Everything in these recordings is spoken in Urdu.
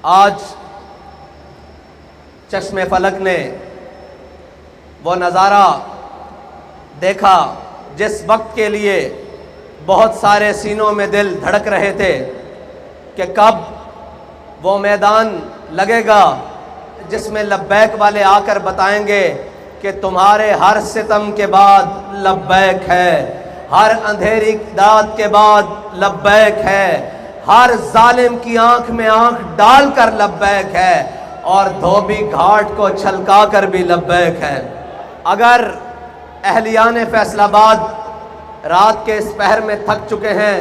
آج چشم فلک نے وہ نظارہ دیکھا جس وقت کے لیے بہت سارے سینوں میں دل دھڑک رہے تھے کہ کب وہ میدان لگے گا جس میں لبیک والے آ کر بتائیں گے کہ تمہارے ہر ستم کے بعد لبیک ہے، ہر اندھیری رات کے بعد لبیک ہے، ہر ظالم کی آنکھ میں آنکھ ڈال کر لبیک ہے، اور دھوبی گھاٹ کو چھلکا کر بھی لبیک ہے۔ اگر اہلیان فیصل آباد رات کے اس پہر میں تھک چکے ہیں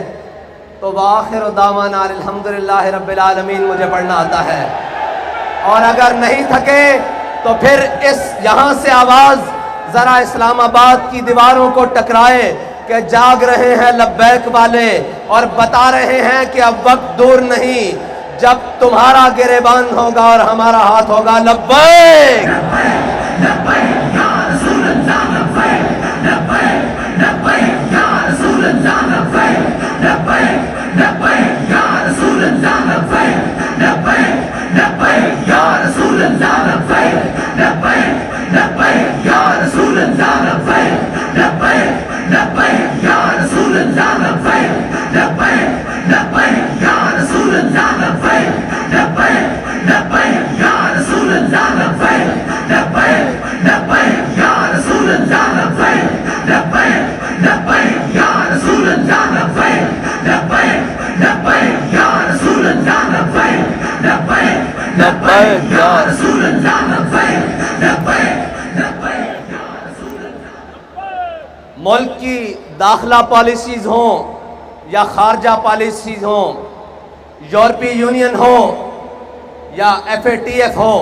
تو وآخر دعوانا الحمدللہ رب العالمین مجھے پڑھنا آتا ہے، اور اگر نہیں تھکے تو پھر اس یہاں سے آواز ذرا اسلام آباد کی دیواروں کو ٹکرائے کہ جاگ رہے ہیں لبیک والے اور بتا رہے ہیں کہ اب وقت دور نہیں جب تمہارا گریبان ہوگا اور ہمارا ہاتھ ہوگا لبیک لبیک یا رسول اللہ لبیک لبیک لبیک یا رسول اللہ لبیک لبیک لبیک یا رسول اللہ لبیک لبیک لبیک یا رسول اللہ لبیک لبیک لبیک یا رسول اللہ لبیک لبیک لبیک یا رسول اللہ لبیک لبیک لبیک یا رسول اللہ لبیک لبیک لبیک یا رسول اللہ لبیک لبیک لبیک یا رسول اللہ لبیک لبیک لبیک یا رسول اللہ لبیک لبیک لبیک یا رسول اللہ لبیک لبیک لبیک یا رسول اللہ لبیک لبیک لبیک یا رسول اللہ۔ ملک کی داخلہ پالیسیز ہوں یا خارجہ پالیسیز ہوں، یورپی یونین ہو یا FATF ہو،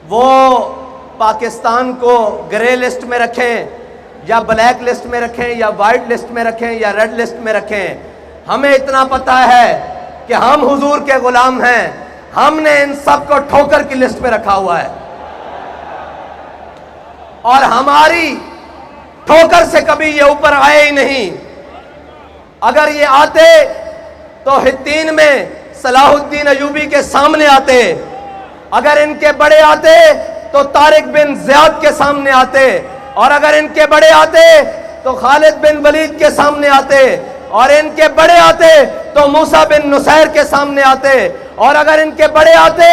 وہ پاکستان کو گرے لسٹ میں رکھیں یا بلیک لسٹ میں رکھیں یا وائٹ لسٹ میں رکھیں یا ریڈ لسٹ میں رکھیں، ہمیں اتنا پتہ ہے کہ ہم حضور کے غلام ہیں۔ ہم نے ان سب کو ٹھوکر کی لسٹ پہ رکھا ہوا ہے، اور ہماری ٹھوکر سے کبھی یہ اوپر آئے ہی نہیں۔ اگر یہ آتے تو ہتین میں صلاح الدین ایوبی کے سامنے آتے، اگر ان کے بڑے آتے تو طارق بن زیاد کے سامنے آتے، اور اگر ان کے بڑے آتے تو خالد بن ولید کے سامنے آتے، اور ان کے بڑے آتے تو موسیٰ بن نصیر کے سامنے آتے، اور اگر ان کے بڑے آتے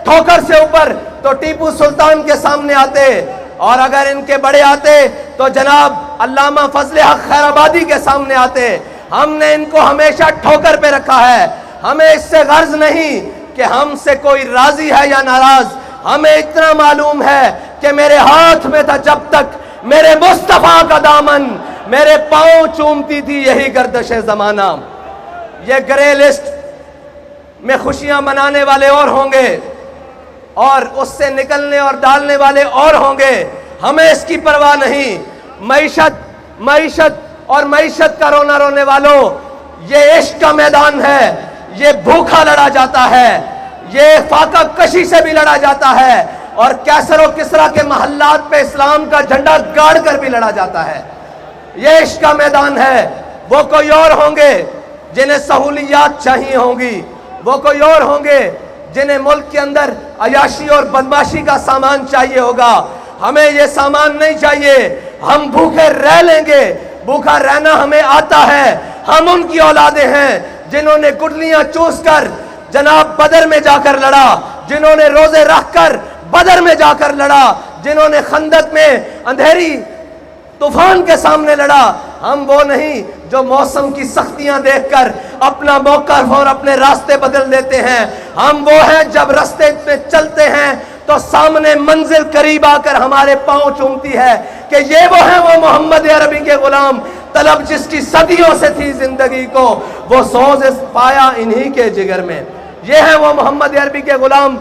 ٹھوکر سے اوپر تو ٹیپو سلطان کے سامنے آتے، اور اگر ان کے بڑے آتے تو جناب علامہ فضل حق خیر آبادی کے سامنے آتے۔ ہم نے ان کو ہمیشہ ٹھوکر پہ رکھا ہے۔ ہمیں اس سے غرض نہیں کہ ہم سے کوئی راضی ہے یا ناراض، ہمیں اتنا معلوم ہے کہ میرے ہاتھ میں تھا جب تک میرے مصطفیٰ کا دامن، میرے پاؤں چومتی تھی یہی گردش زمانہ۔ یہ گرے لسٹ میں خوشیاں منانے والے اور ہوں گے، اور اس سے نکلنے اور ڈالنے والے اور ہوں گے، ہمیں اس کی پرواہ نہیں۔ معیشت اور معیشت کا رونا رونے والوں، یہ عشق کا میدان ہے، یہ بھوکا لڑا جاتا ہے، یہ فاقہ کشی سے بھی لڑا جاتا ہے، اور کیسر و کسرا کے محلات پہ اسلام کا جھنڈا گاڑ کر بھی لڑا جاتا ہے۔ یہ عشق کا میدان ہے۔ وہ کوئی اور ہوں گے جنہیں سہولیات چاہیے ہوں گی، وہ کوئی اور ہوں گے جنہیں ملک کے اندر عیاشی اور بدماشی کا سامان چاہیے ہوگا۔ ہمیں یہ سامان نہیں چاہیے، ہم بھوکے رہ لیں گے، بھوکا رہنا ہمیں آتا ہے۔ ہم ان کی اولادیں ہیں جنہوں نے گٹلیاں چوس کر جناب بدر میں جا کر لڑا، جنہوں نے روزے رکھ کر بدر میں جا کر لڑا، جنہوں نے خندق میں اندھیری طوفان کے سامنے لڑا۔ ہم وہ نہیں جو موسم کی سختیاں دیکھ کر اپنا موقف اور اپنے راستے بدل دیتے ہیں۔ ہم وہ ہیں جب راستے میں چلتے ہیں تو سامنے منزل قریب آ کر ہمارے پاؤں چومتی ہے کہ یہ وہ ہیں، وہ محمد عربی کے غلام، طلب جس کی صدیوں سے تھی زندگی کو، وہ سوز پایا انہی کے جگر میں۔ یہ ہیں وہ محمد عربی کے غلام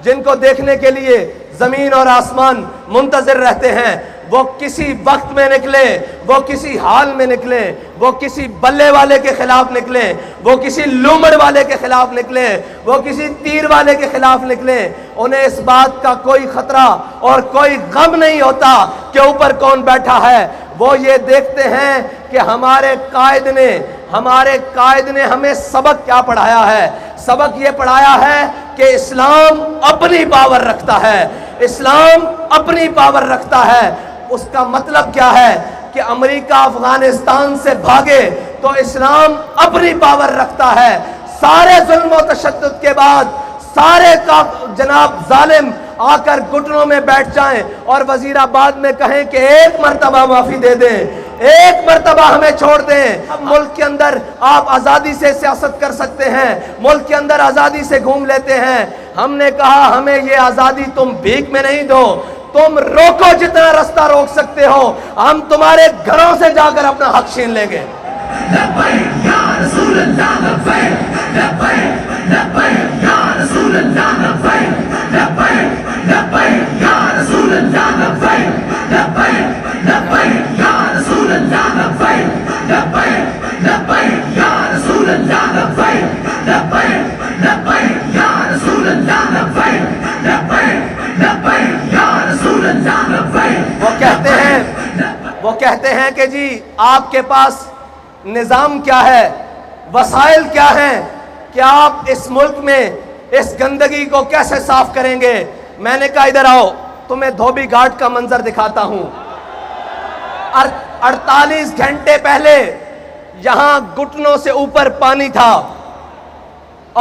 جن کو دیکھنے کے لیے زمین اور آسمان منتظر رہتے ہیں۔ وہ کسی وقت میں نکلے، وہ کسی حال میں نکلے، وہ کسی بلے والے کے خلاف نکلے، وہ کسی لومڑ والے کے خلاف نکلے، وہ کسی تیر والے کے خلاف نکلے، انہیں اس بات کا کوئی خطرہ اور کوئی غم نہیں ہوتا کہ اوپر کون بیٹھا ہے۔ وہ یہ دیکھتے ہیں کہ ہمارے قائد نے، ہمارے قائد نے ہمیں سبق کیا پڑھایا ہے؟ سبق یہ پڑھایا ہے کہ اسلام اپنی پاور رکھتا ہے، اسلام اپنی پاور رکھتا ہے۔ اس کا مطلب کیا ہے کہ امریکہ افغانستان سے بھاگے تو اسلام اپنی پاور رکھتا ہے۔ سارے ظلم و تشدد کے بعد سارے کا جناب ظالم آ کر گھٹنوں میں بیٹھ جائیں اور وزیر آباد میں کہیں کہ ایک مرتبہ معافی دے دیں، ایک مرتبہ ہمیں چھوڑ دیں۔ ملک کے اندر آپ آزادی سے سیاست کر سکتے ہیں، ملک کے اندر آزادی سے گھوم لیتے ہیں۔ ہم نے کہا ہمیں یہ آزادی تم بھیک میں نہیں دو، تم روکو جتنا رستہ روک سکتے ہو، ہم تمہارے گھروں سے جا کر اپنا حق چھین لیں گے۔ لبیک یا رسول اللہ لبیک، لبیک لبیک یا رسول اللہ لبیک، لبیک لبیک یا رسول اللہ لبیک، لبیک لبیک یا رسول اللہ لبیک، لبیک لبیک یا رسول اللہ لبیک، لبیک لبیک یا رسول اللہ لبیک، لبیک لبیک یا رسول اللہ لبیک۔ وہ کہتے ہیں کہ جی آپ کے پاس نظام کیا ہے، وسائل کیا ہیں کہ آپ اس ملک میں اس گندگی کو کیسے صاف کریں گے؟ میں نے کہا ادھر آؤ، تمہیں دھوبی گھاٹ کا منظر دکھاتا ہوں۔ 48 گھنٹے پہلے یہاں گھٹنوں سے اوپر پانی تھا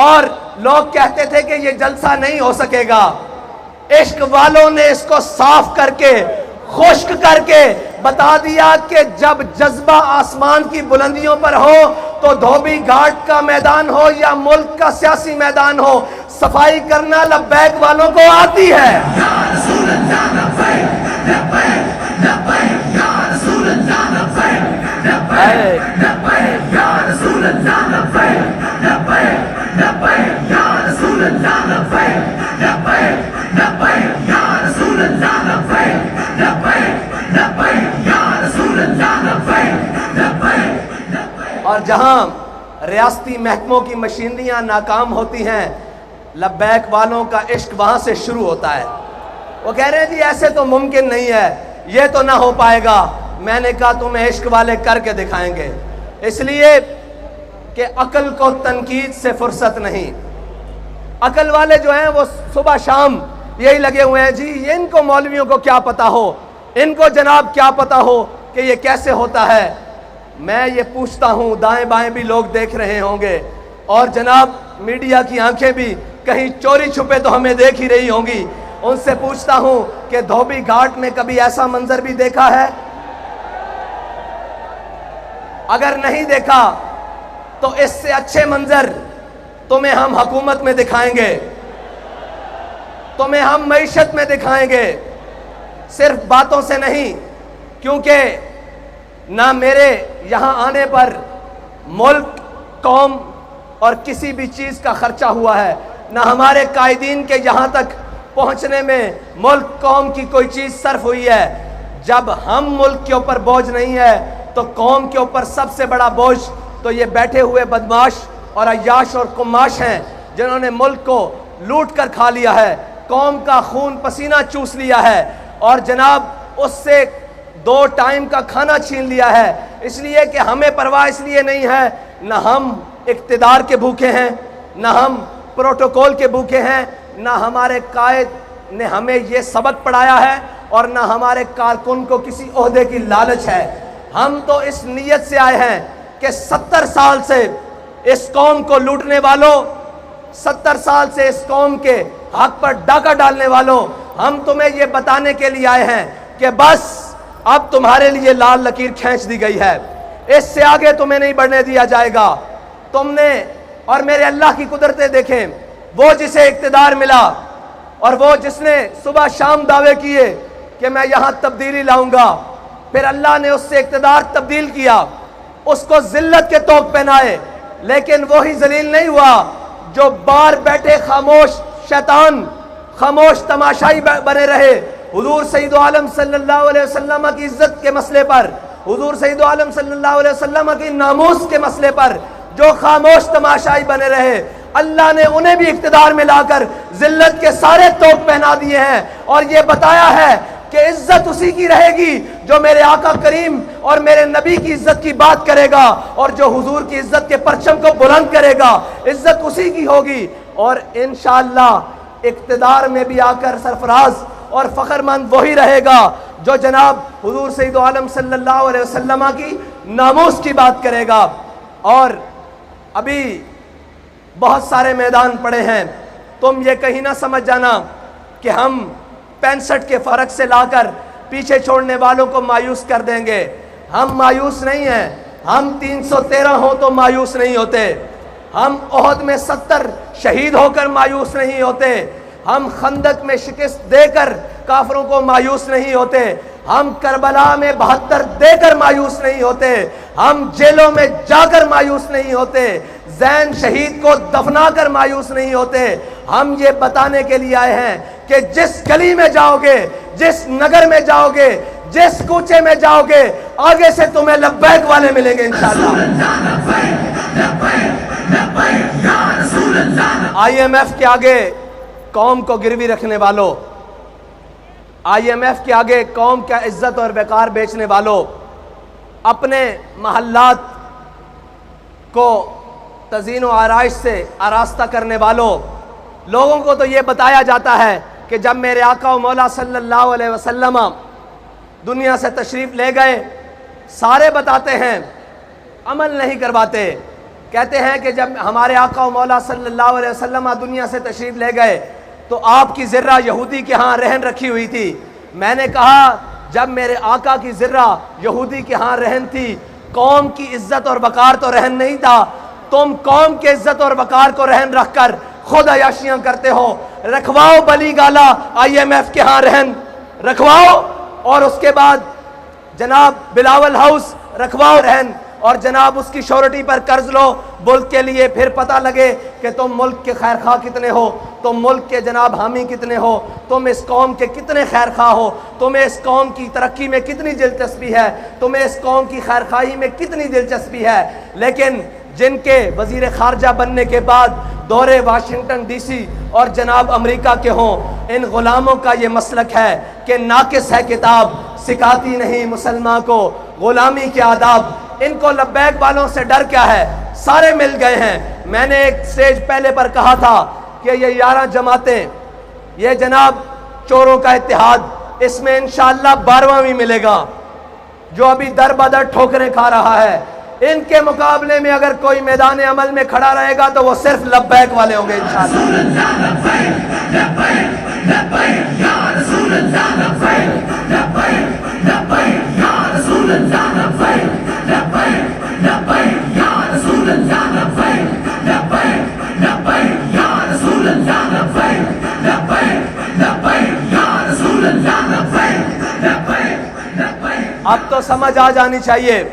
اور لوگ کہتے تھے کہ یہ جلسہ نہیں ہو سکے گا۔ عشق والوں نے اس کو صاف کر کے خشک کر کے بتا دیا کہ جب جذبہ آسمان کی بلندیوں پر ہو تو دھوبی گھاٹ کا میدان ہو یا ملک کا سیاسی میدان ہو، صفائی کرنا لبیک والوں کو آتی ہے۔ یا رسول اللہ لبیک، لبیک لبیک یا رسول اللہ لبیک، لبیک لبیک یا رسول اللہ لبیک، لبیک لبیک یا رسول اللہ لبیک، لبیک لبیک یا رسول اللہ لبیک، لبیک لبیک یا رسول اللہ لبیک، لبیک۔ اور جہاں ریاستی محکموں کی مشینریاں ناکام ہوتی ہیں، لبیک والوں کا عشق وہاں سے شروع ہوتا ہے۔ وہ کہہ رہے ہیں جی ایسے تو ممکن نہیں ہے، یہ تو نہ ہو پائے گا۔ میں نے کہا تمہیں عشق والے کر کے دکھائیں گے، اس لیے کہ عقل کو تنقید سے فرصت نہیں۔ عقل والے جو ہیں وہ صبح شام یہی لگے ہوئے ہیں جی ان کو مولویوں کو کیا پتا ہو، ان کو جناب کیا پتا ہو کہ یہ کیسے ہوتا ہے۔ میں یہ پوچھتا ہوں، دائیں بائیں بھی لوگ دیکھ رہے ہوں گے اور جناب میڈیا کی آنکھیں بھی کہیں چوری چھپے تو ہمیں دیکھ ہی رہی ہوں گی، ان سے پوچھتا ہوں کہ دھوبی گھاٹ میں کبھی ایسا منظر بھی دیکھا ہے؟ اگر نہیں دیکھا تو اس سے اچھے منظر تمہیں ہم حکومت میں دکھائیں گے، تمہیں ہم معیشت میں دکھائیں گے، صرف باتوں سے نہیں، کیونکہ نہ میرے یہاں آنے پر ملک، قوم اور کسی بھی چیز کا خرچہ ہوا ہے، نہ ہمارے قائدین کے یہاں تک پہنچنے میں ملک، قوم کی کوئی چیز صرف ہوئی ہے۔ جب ہم ملک کے اوپر بوجھ نہیں ہے تو قوم کے اوپر سب سے بڑا بوجھ تو یہ بیٹھے ہوئے بدماش اور عیاش اور قماش ہیں جنہوں نے ملک کو لوٹ کر کھا لیا ہے، قوم کا خون پسینہ چوس لیا ہے اور جناب اس سے 2 ٹائم کا کھانا چھین لیا ہے۔ اس لیے کہ ہمیں پرواہ اس لیے نہیں ہے، نہ ہم اقتدار کے بھوکے ہیں، نہ ہم پروٹوکول کے بھوکے ہیں، نہ ہمارے قائد نے ہمیں یہ سبق پڑھایا ہے اور نہ ہمارے کارکن کو کسی عہدے کی لالچ ہے۔ ہم تو اس نیت سے آئے ہیں کہ 70 سال سے اس قوم کو لوٹنے والوں، 70 سال سے اس قوم کے حق پر ڈاکہ ڈالنے والوں، ہم تمہیں یہ بتانے کے لیے آئے ہیں کہ بس اب تمہارے لیے لال لکیر کھینچ دی گئی ہے، اس سے آگے تمہیں نہیں بڑھنے دیا جائے گا۔ تم نے اور میرے اللہ کی قدرتیں دیکھیں، وہ جسے اقتدار ملا اور وہ جس نے صبح شام دعوے کیے کہ میں یہاں تبدیلی لاؤں گا، پھر اللہ نے اس سے اقتدار تبدیل کیا، اس کو ذلت کے طوق پہنائے، لیکن وہی ذلیل نہیں ہوا جو بار بیٹھے خاموش شیطان، خاموش تماشائی بنے رہے۔ حضور سید عالم صلی اللہ علیہ وسلم کی عزت کے مسئلے پر، حضور سید عالم صلی اللہ علیہ وسلم کی ناموس کے مسئلے پر جو خاموش تماشائی بنے رہے، اللہ نے انہیں بھی اقتدار میں لا کر ذلت کے سارے طوق پہنا دیے ہیں اور یہ بتایا ہے کہ عزت اسی کی رہے گی جو میرے آقا کریم اور میرے نبی کی عزت کی بات کرے گا اور جو حضور کی عزت کے پرچم کو بلند کرے گا، عزت اسی کی ہوگی۔ اور انشاءاللہ اقتدار میں بھی آ کر سرفراز اور فخر مند وہی رہے گا جو جناب حضور سید عالم صلی اللہ علیہ وسلم کی ناموس کی بات کرے گا۔ اور ابھی بہت سارے میدان پڑے ہیں، تم یہ کہیں نہ سمجھ جانا کہ ہم 65 کے فرق سے لا کر پیچھے چھوڑنے والوں کو مایوس کر دیں گے۔ ہم مایوس نہیں ہیں، ہم 313 ہوں تو مایوس نہیں ہوتے، ہم احد میں 70 شہید ہو کر مایوس نہیں ہوتے، ہم خندق میں شکست دے کر کافروں کو مایوس نہیں ہوتے، ہم کربلا میں 72 دے کر مایوس نہیں ہوتے، ہم جیلوں میں جا کر مایوس نہیں ہوتے، زین شہید کو دفنا کر مایوس نہیں ہوتے۔ ہم یہ بتانے کے لیے آئے ہیں کہ جس گلی میں جاؤ گے، جس نگر میں جاؤ گے، جس کوچے میں جاؤ گے، آگے سے تمہیں لبیک والے ملیں گے انشاءاللہ۔ آئی ایم ایف کے آگے قوم کو گروی رکھنے والوں، آئی ایم ایف کے آگے قوم کا عزت اور وقار بیچنے والوں، اپنے محلات کو تزئین و آرائش سے آراستہ کرنے والوں، لوگوں کو تو یہ بتایا جاتا ہے کہ جب میرے آقا و مولا صلی اللہ علیہ وسلم دنیا سے تشریف لے گئے، سارے بتاتے ہیں، عمل نہیں کرواتے، کہتے ہیں کہ جب ہمارے آقا و مولا صلی اللہ علیہ وسلم دنیا سے تشریف لے گئے تو آپ کی ذرہ یہودی کے ہاں رہن رکھی ہوئی تھی۔ میں نے کہا جب میرے آقا کی ذرہ یہودی کے ہاں رہن تھی، قوم کی عزت اور وقار تو رہن نہیں تھا، تم قوم کے عزت اور وقار کو رہن رکھ کر خود عیاشیاں کرتے ہو۔ رکھواؤ بلی گالا آئی ایم ایف کے ہاں رہن رکھواؤ، اور اس کے بعد جناب بلاول ہاؤس رکھواؤ رہن، اور جناب اس کی شورٹی پر قرض لو ملک کے لیے، پھر پتہ لگے کہ تم ملک کے خیر خواہ کتنے ہو، تم ملک کے جناب حامی کتنے ہو، تم اس قوم کے کتنے خیر خواہ ہو، تمہیں اس قوم کی ترقی میں کتنی دلچسپی ہے، تمہیں اس قوم کی خیر خواہی میں کتنی دلچسپی ہے۔ لیکن جن کے وزیر خارجہ بننے کے بعد دورے واشنگٹن ڈی سی اور جناب امریکہ کے ہوں، ان غلاموں کا یہ مسلک ہے کہ ناقص ہے کتاب، سکھاتی نہیں مسلمان کو غلامی کے آداب۔ ان کو لبیک والوں سے ڈر کیا ہے؟ سارے مل گئے ہیں۔ میں نے ایک سٹیج پہلے پر کہا تھا کہ یہ 11 جماعتیں، یہ جناب چوروں کا اتحاد، اس میں انشاءاللہ 12واں بھی ملے گا جو ابھی در بدر ٹھوکریں کھا رہا ہے۔ ان کے مقابلے میں اگر کوئی میدان عمل میں کھڑا رہے گا تو وہ صرف لبیک والے ہوں گے انشاءاللہ۔ اب تو سمجھ آ جانی چاہیے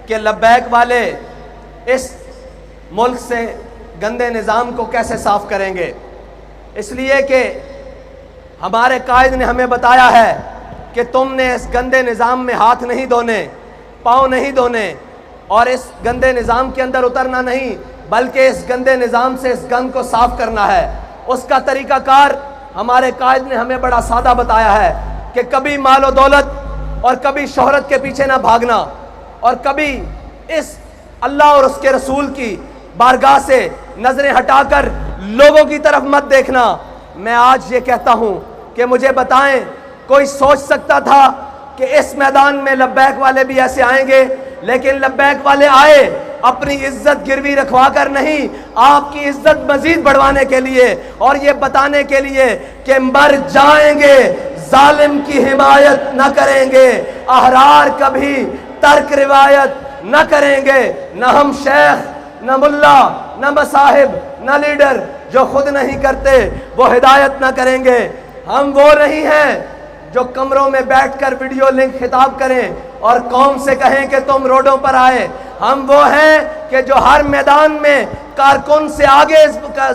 کہ لبیک والے اس ملک سے گندے نظام کو کیسے صاف کریں گے، اس لیے کہ ہمارے قائد نے ہمیں بتایا ہے کہ تم نے اس گندے نظام میں ہاتھ نہیں دھونے، پاؤں نہیں دھونے، اور اس گندے نظام کے اندر اترنا نہیں، بلکہ اس گندے نظام سے اس گند کو صاف کرنا ہے۔ اس کا طریقہ کار ہمارے قائد نے ہمیں بڑا سادہ بتایا ہے کہ کبھی مال و دولت اور کبھی شہرت کے پیچھے نہ بھاگنا، اور کبھی اس اللہ اور اس کے رسول کی بارگاہ سے نظریں ہٹا کر لوگوں کی طرف مت دیکھنا۔ میں آج یہ کہتا ہوں کہ مجھے بتائیں کوئی سوچ سکتا تھا کہ اس میدان میں لبیک والے بھی ایسے آئیں گے؟ لیکن لبیک والے آئے اپنی عزت گروی رکھوا کر نہیں، آپ کی عزت مزید بڑھوانے کے لیے، اور یہ بتانے کے لیے کہ مر جائیں گے ظالم کی حمایت نہ کریں گے، احرار کبھی ترک روایت نہ کریں گے، نہ ہم شیخ، نہ ملا، نہ مصاحب، نہ لیڈر جو خود نہیں کرتے وہ ہدایت نہ کریں گے۔ ہم وہ نہیں ہیں جو کمروں میں بیٹھ کر ویڈیو لنک خطاب کریں اور قوم سے کہیں کہ تم روڈوں پر آئے۔ ہم وہ ہیں کہ جو ہر میدان میں کارکن سے آگے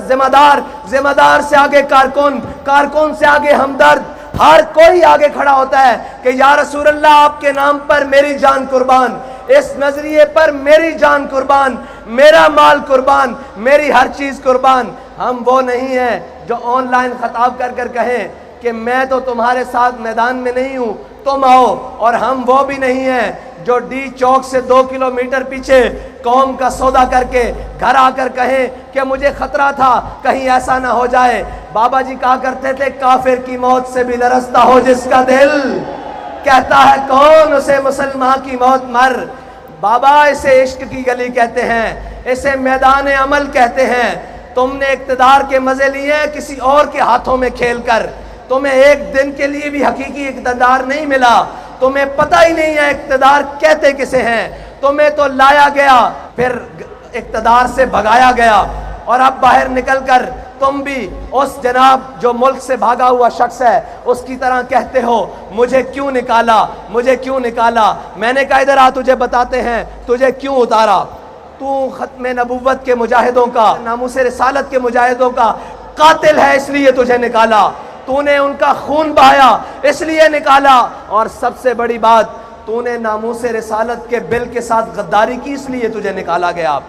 ذمہ دار سے آگے کارکن سے آگے ہمدرد، ہر کوئی آگے کھڑا ہوتا ہے کہ یا رسول اللہ آپ کے نام پر میری جان قربان، اس نظریے پر میری جان قربان، میرا مال قربان، میری ہر چیز قربان۔ ہم وہ نہیں ہیں جو آن لائن خطاب کر کہیں کہ میں تو تمہارے ساتھ میدان میں نہیں ہوں، تم آؤ، اور ہم وہ بھی نہیں ہیں جو ڈی چوک سے 2 کلومیٹر پیچھے قوم کا سودا کر کے گھر آ کر کہیں کہ مجھے خطرہ تھا کہیں ایسا نہ ہو جائے۔ بابا جی کہا کرتے تھے کافر کی موت سے بھی لرزتا ہو جس کا دل، کہتا ہے کون اسے مسلمان کی موت مر۔ بابا اسے عشق کی گلی کہتے ہیں، اسے میدان عمل کہتے ہیں۔ تم نے اقتدار کے مزے لیے کسی اور کے ہاتھوں میں کھیل کر، تمہیں ایک دن کے لیے بھی حقیقی اقتدار نہیں ملا، تمہیں پتہ ہی نہیں ہے اقتدار کہتے کسے ہیں، تمہیں تو لایا گیا پھر اقتدار سے بھگایا گیا، اور اب باہر نکل کر تم بھی اس جناب جو ملک سے بھاگا ہوا شخص ہے اس کی طرح کہتے ہو مجھے کیوں نکالا، مجھے کیوں نکالا۔ میں نے کہا ادھر آ، تجھے بتاتے ہیں تجھے کیوں اتارا۔ تو ختم نبوت کے مجاہدوں کا، ناموس رسالت کے مجاہدوں کا قاتل ہے، اس لیے تجھے نکالا، تو نے ان کا خون بہایا اس لیے نکالا، اور سب سے بڑی بات تو نے ناموس رسالت کے بل کے ساتھ غداری کی اس لیے تجھے نکالا گیا۔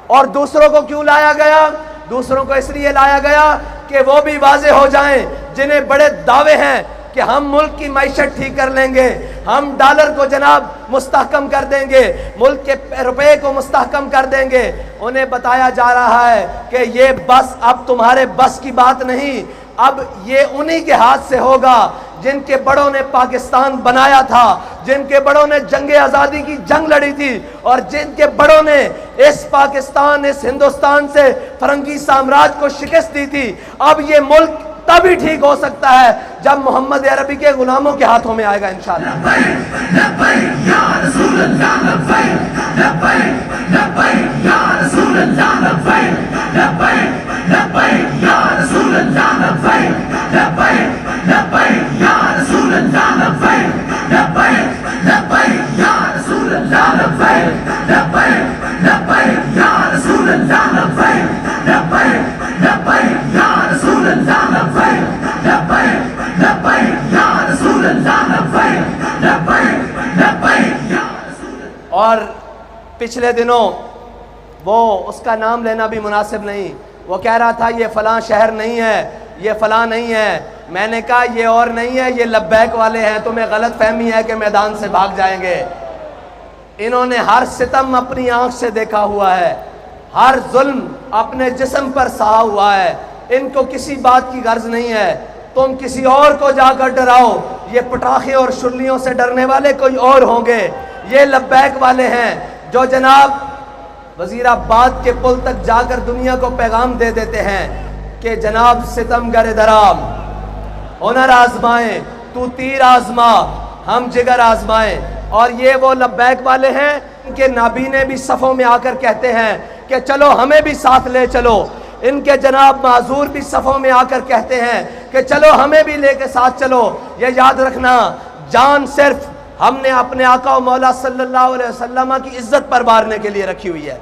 اور دوسروں کو کیوں لایا گیا؟ دوسروں کو اس لیے لایا گیا کہ وہ بھی واضح ہو جائیں جنہیں بڑے دعوے ہیں کہ ہم ملک کی معیشت ٹھیک کر لیں گے، ہم ڈالر کو جناب مستحکم کر دیں گے، ملک کے روپے کو مستحکم کر دیں گے۔ انہیں بتایا جا رہا ہے کہ یہ بس اب تمہارے بس کی بات نہیں، اب یہ انہی کے ہاتھ سے ہوگا جن کے بڑوں نے پاکستان بنایا تھا، جن کے بڑوں نے جنگ آزادی کی جنگ لڑی تھی، اور جن کے بڑوں نے اس پاکستان، اس ہندوستان سے فرنگی سامراج کو شکست دی تھی۔ اب یہ ملک تبھی ٹھیک ہو سکتا ہے جب محمد عربی کے غلاموں کے ہاتھوں میں آئے گا انشاءاللہ۔ لبیک لبیک یا رسول اللہ، لبیک لبیک لبیک یا رسول اللہ، لبیک لبیک لبیک یا رسول اللہ، لبیک لبیک لبیک یا رسول اللہ، لبیک لبیک لبیک یا رسول اللہ، لبیک لبیک لبیک یا رسول اللہ، لبیک لبیک لبیک یا رسول اللہ، لبیک لبیک لبیک یا رسول اللہ، لبیک لبیک لبیک یا رسول اللہ۔ اور پچھلے دنوں وہ اس کا نام لینا بھی مناسب نہیں، وہ کہہ رہا تھا یہ فلاں شہر نہیں ہے، یہ فلاں نہیں ہے۔ میں نے کہا یہ اور نہیں ہے، یہ لبیک والے ہیں، تمہیں غلط فہمی ہے کہ میدان سے بھاگ جائیں گے۔ انہوں نے ہر ستم اپنی آنکھ سے دیکھا ہوا ہے، ہر ظلم اپنے جسم پر سہا ہوا ہے، ان کو کسی بات کی غرض نہیں ہے۔ تم کسی اور کو جا کر ڈراؤ، یہ پٹاخے اور شلیوں سے ڈرنے والے کوئی اور ہوں گے۔ یہ لبیک والے ہیں جو جناب وزیر آباد کے پل تک جا کر دنیا کو پیغام دے دیتے ہیں کہ جناب ستم گر درام، ہنر آزمائیں، تو تیر آزما، ہم جگر آزمائیں۔ اور یہ وہ لبیک والے ہیں ان کے نابینے بھی صفوں میں آ کر کہتے ہیں کہ چلو ہمیں بھی ساتھ لے چلو۔ ان کے جناب معذور بھی صفوں میں آ کر کہتے ہیں کہ چلو ہمیں بھی لے کے ساتھ چلو۔ یہ یاد رکھنا، جان صرف ہم نے اپنے آقا و مولا صلی اللہ علیہ وسلم کی عزت پر مارنے کے لیے رکھی ہوئی ہے،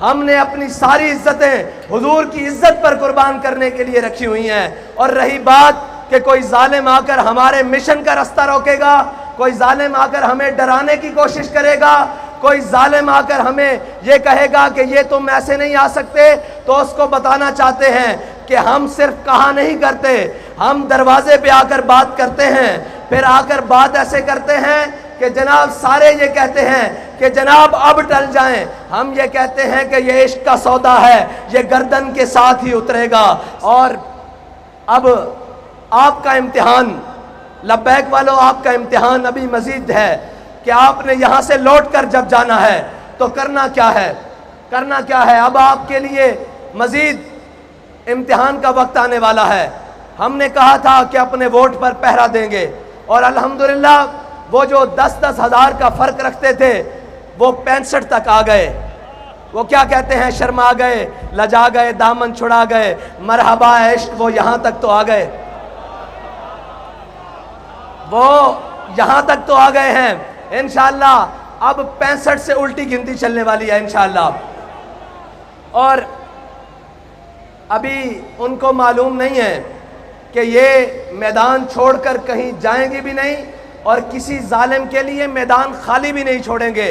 ہم نے اپنی ساری عزتیں حضور کی عزت پر قربان کرنے کے لیے رکھی ہوئی ہیں۔ اور رہی بات کہ کوئی ظالم آ کر ہمارے مشن کا راستہ روکے گا، کوئی ظالم آ کر ہمیں ڈرانے کی کوشش کرے گا، کوئی ظالم آ کر ہمیں یہ کہے گا کہ یہ تم ایسے نہیں آ سکتے، تو اس کو بتانا چاہتے ہیں کہ ہم صرف کہا نہیں کرتے، ہم دروازے پہ آ کر بات کرتے ہیں، پھر آ کر بات ایسے کرتے ہیں کہ جناب سارے یہ کہتے ہیں کہ جناب اب ٹل جائیں، ہم یہ کہتے ہیں کہ یہ عشق کا سودا ہے، یہ گردن کے ساتھ ہی اترے گا۔ اور اب آپ کا امتحان، لبیک والوں، آپ کا امتحان ابھی مزید ہے کہ آپ نے یہاں سے لوٹ کر جب جانا ہے تو کرنا کیا ہے، کرنا کیا ہے۔ اب آپ کے لیے مزید امتحان کا وقت آنے والا ہے۔ ہم نے کہا تھا کہ اپنے ووٹ پر پہرا دیں گے، اور الحمدللہ وہ جو 10-10 ہزار کا فرق رکھتے تھے وہ 65 تک آ گئے۔ وہ کیا کہتے ہیں، شرما گئے، لجا گئے، دامن چھڑا گئے، مرحبا عشق، وہ یہاں تک تو آ گئے، وہ یہاں تک تو آ گئے ہیں۔ انشاءاللہ اب 65 سے الٹی گنتی چلنے والی ہے انشاءاللہ۔ اور ابھی ان کو معلوم نہیں ہے کہ یہ میدان چھوڑ کر کہیں جائیں گے بھی نہیں، اور کسی ظالم کے لیے میدان خالی بھی نہیں چھوڑیں گے۔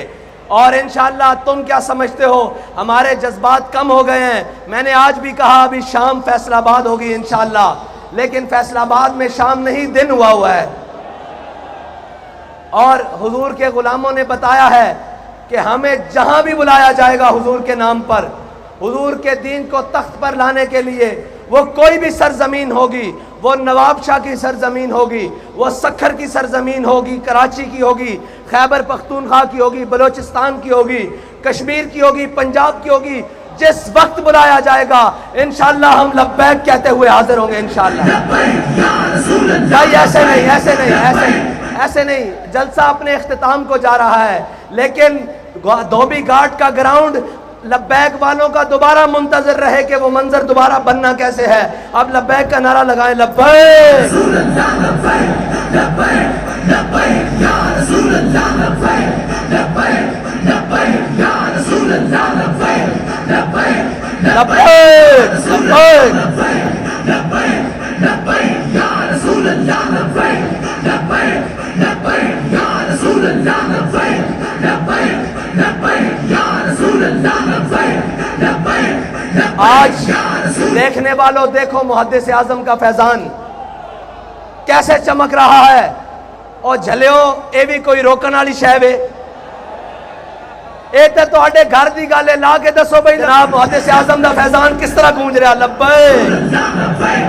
اور انشاءاللہ تم کیا سمجھتے ہو ہمارے جذبات کم ہو گئے ہیں؟ میں نے آج بھی کہا ابھی شام فیصل آباد ہوگی انشاءاللہ، لیکن فیصل آباد میں شام نہیں دن ہوا ہے، اور حضور کے غلاموں نے بتایا ہے کہ ہمیں جہاں بھی بلایا جائے گا حضور کے نام پر، حضور کے دین کو تخت پر لانے کے لیے، وہ کوئی بھی سرزمین ہوگی، وہ نواب شاہ کی سرزمین ہوگی، وہ سکھر کی سرزمین ہوگی، کراچی کی ہوگی، خیبر پختونخوا کی ہوگی، بلوچستان کی ہوگی، کشمیر کی ہوگی، پنجاب کی ہوگی، جس وقت بلایا جائے گا انشاءاللہ ہم لبیک کہتے ہوئے حاضر ہوں گے انشاءاللہ۔ ایسے نہیں، جلسہ اپنے اختتام کو جا رہا ہے، لیکن دھوبی گھاٹ کا گراؤنڈ لبیک والوں کا دوبارہ منتظر رہے کہ وہ منظر دوبارہ بننا کیسے ہے۔ اب لبیک کا نعرہ لگائیں، لبیک آج دیکھنے والوں دیکھو محدث اعظم کا فیضان کیسے چمک رہا ہے، اور جھلیو اے بھی کوئی روکن والی شے وے، اے تے تواڈے گھر دی گل ہے، لا کے دسو بھائی جناب محدث اعظم دا فیضان کس طرح گونج رہا۔ لبیک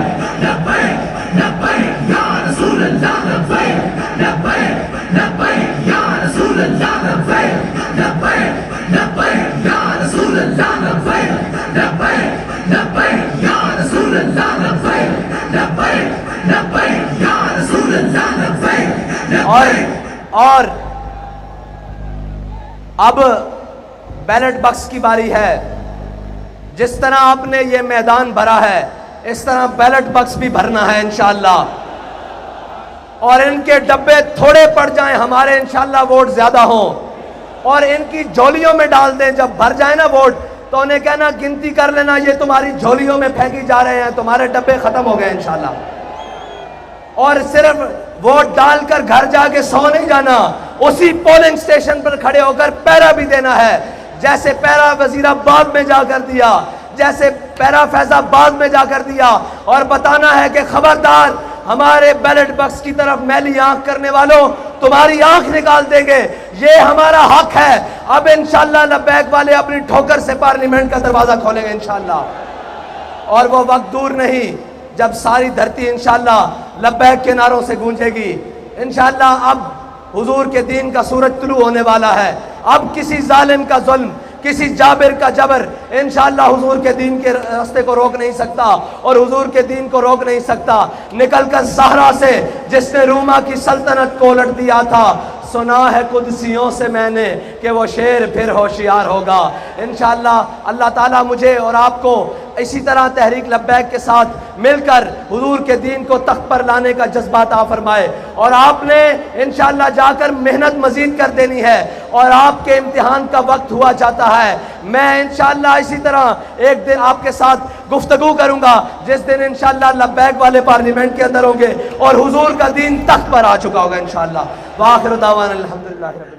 اور اب بیلٹ بکس کی باری ہے۔ جس طرح آپ نے یہ میدان بھرا ہے اس طرح بیلٹ بکس بھی بھرنا ہے انشاءاللہ، اور ان کے ڈبے تھوڑے پڑ جائیں، ہمارے انشاءاللہ ووٹ زیادہ ہوں، اور ان کی جھولیوں میں ڈال دیں۔ جب بھر جائے نا ووٹ تو انہیں کہنا گنتی کر لینا، یہ تمہاری جھولیوں میں پھینکی جا رہے ہیں، تمہارے ڈبے ختم ہو گئے انشاءاللہ۔ اور صرف ووٹ ڈال کر گھر جا کے سو نہیں جانا، اسی پولنگ سٹیشن پر کھڑے ہو کر پیرا بھی دینا ہے، جیسے پیرا وزیر آباد میں جا کر دیا، جیسے پیرا فیض آباد میں جا کر دیا، اور بتانا ہے کہ خبردار ہمارے بیلٹ بکس کی طرف میلی آنکھ کرنے والوں تمہاری آنکھ نکال دیں گے، یہ ہمارا حق ہے۔ اب انشاءاللہ لبیک والے اپنی ٹھوکر سے پارلیمنٹ کا دروازہ کھولیں گے انشاءاللہ، اور وہ وقت دور نہیں جب ساری دھرتی انشاءاللہ لبیک کے نعروں سے گونجے گی انشاءاللہ۔ اب حضور کے دین کا سورج طلوع ہونے والا ہے، اب کسی ظالم کا ظلم، کسی جابر کا جبر انشاءاللہ حضور کے دین کے راستے کو روک نہیں سکتا، اور حضور کے دین کو روک نہیں سکتا۔ نکل کر صحرا سے جس نے روما کی سلطنت کو الٹ دیا تھا، سنا ہے قدسیوں سے میں نے کہ وہ شیر پھر ہوشیار ہوگا انشاءاللہ۔ اللہ تعالیٰ مجھے اور آپ کو اسی طرح تحریک لبیک کے ساتھ مل کر حضور کے دین کو تخت پر لانے کا جذبہ عطا فرمائے، اور آپ نے انشاءاللہ جا کر محنت مزید کر دینی ہے، اور آپ کے امتحان کا وقت ہوا جاتا ہے۔ میں انشاءاللہ اسی طرح ایک دن آپ کے ساتھ گفتگو کروں گا جس دن انشاءاللہ لبیک والے پارلیمنٹ کے اندر ہوں گے اور حضور کا دین تخت پر آ چکا ہوگا انشاءاللہ۔ وآخر دعوانا الحمدللہ رب العالمین۔